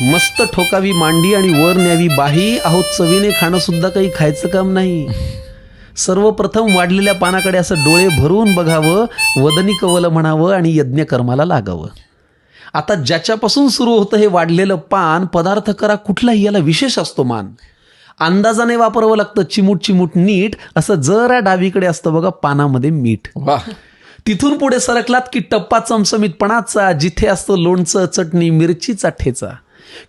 मस्त ठोकावी मांडी आणि वर न्यावी बाही, अहो चवीने खाणं सुद्धा काही खायचं काम नाही. सर्वप्रथम वाढलेल्या पानाकडे असं डोळे भरून बघावं, वदनी कवल म्हणावं आणि यज्ञकर्माला लागावं. आता ज्याच्यापासून सुरू होतं हे वाढलेलं पान, पदार्थ करा कुठलाही, याला विशेष असतो मान. अंदाजाने वापरावं लागतं, चिमूट चिमूट नीट. असं जरा डावीकडे असतं बघा पानामध्ये मीठ. तिथून पुढे सरकलात की टप्पा चमचमीतपणाचा, जिथे असतं लोणचं, चटणी, मिरचीचा ठेचा.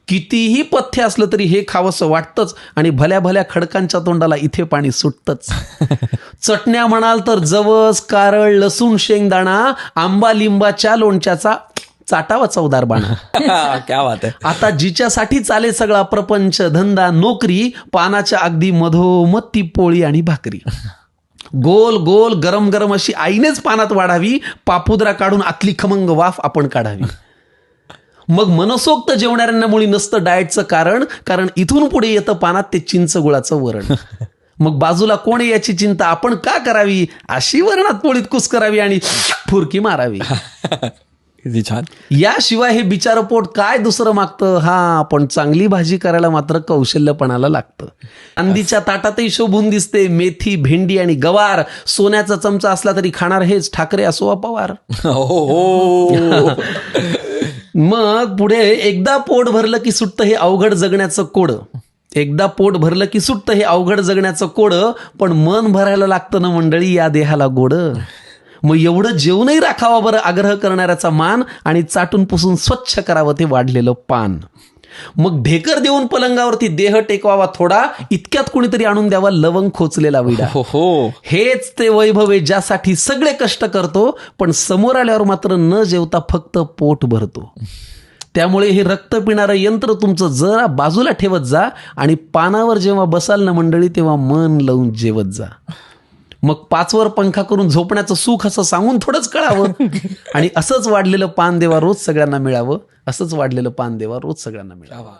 कितीही पथ्य असलं तरी हे खावंसं वाटतंच आणि भल्या भल्या खडकांच्या तोंडाला इथे पाणी सुटतंच. चटण्या म्हणाल तर जवस, कारळ, लसूण, शेंगदाणा, आंबा लिंबाच्या लोणच्याचा चाटावा चवदार बाणा. क्या बात आहे. आता जिच्यासाठी चाले सगळा प्रपंच, धंदा, नोकरी, पानाच्या अगदी मधोमध ती पोळी आणि भाकरी. गोल गोल गरम गरम अशी आईनेच पानात वाढावी, पापुद्रा काढून आतली खमंग वाफ आपण काढावी. मग मनसोक्त जेवणाऱ्यांना मुळी नसतं डाएटचं कारण इथून पुढे येतं पानात ते चिंच गुळाचं वरण. मग बाजूला कोण आहे याची चिंता आपण का करावी, अशी वरणात पोळीत कुस करावी आणि फुरकी मारावी. किती छान. याशिवाय हे बिचारं पोट काय दुसरं मागतं. हा, पण चांगली भाजी करायला मात्र कौशल्यपणाला लागतं. अंदीच्या ताटातही शोभून दिसते मेथी, भेंडी आणि गवार. सोन्याचा चमचा असला तरी खाणार हेच, ठाकरे असो वा पवार. मग पुढे एकदा पोट भरलं की सुटतं हे अवघड जगण्याचं कोडं. एकदा पोट भरलं की सुटतं हे अवघड जगण्याचं कोडं, पण मन भरायला लागतं ना मंडळी या देहाला गोडं. मग एवढं जेवणही राखावा बरं आग्रह करणाऱ्याचा मान, आणि चाटून पुसून स्वच्छ करावं ते वाढलेलं पान. मग ढेकर देऊन पलंगावरती देह टेकवावा थोडा, इतक्यात कुणीतरी आणून द्यावा लवंग खोचलेला विडा. हेच ते वैभव आहे ज्यासाठी सगळे कष्ट करतो, पण समोर आल्यावर मात्र न जेवता फक्त पोट भरतो. त्यामुळे हे रक्त पिणारं यंत्र तुमचं जरा बाजूला ठेवत जा आणि पानावर जेव्हा बसाल ना मंडळी, तेव्हा मन लावून जेवत जा. मग 5 वर पंखा करून झोपण्याचं सुख असं सांगून थोडंच कळावं. आणि असंच वाढलेलं पान देवा रोज सगळ्यांना मिळावं. असंच वाढलेलं पान देवा रोज सगळ्यांना मिळावं.